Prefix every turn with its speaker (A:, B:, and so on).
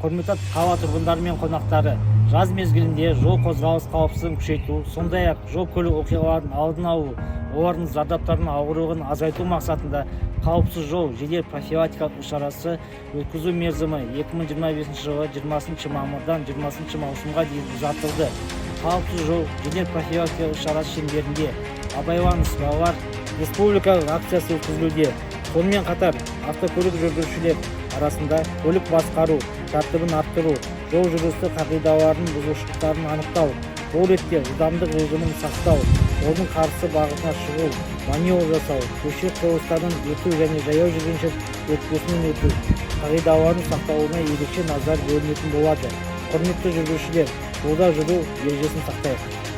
A: Құрметті қала тұрғындары мен қонақтары, жаз мезгілінде жол қозғалыс қауіпсіздігін күшейту, сондай-ақ жол көлік оқиғаларын алдын алу, олардың зардаптарын ауырлығын азайту мақсатында қауіпсіз жол жедел профилактикалық іс-шарасы өткізу мерзімі 2025 жылы 20 мамырдан 20 маусымға дейін ұзартылды. Қауіпсіз жол жедел профилактикалық іс-шарасы шеңберінде абайлаңыз балалар республикалық акциясы өткізілуде. Сонымен қатар автокөлік жүргізушілер арасында көлік басқару тәртібін арттыру, жол жүрісі қағидаларының бұзушылықтарын анықтау, ол ретте жылдамдық режимін сақтау, жолдың қарсы бағытына шығу, маневр жасау, көше қиылыстардан өту және жаяу жүргінші өтпесінен өту қағидаларын сақталуына ерекше назар бөлінетін болады. Құрметті жүргізушілер, жолда жүру ережесін сақтайық.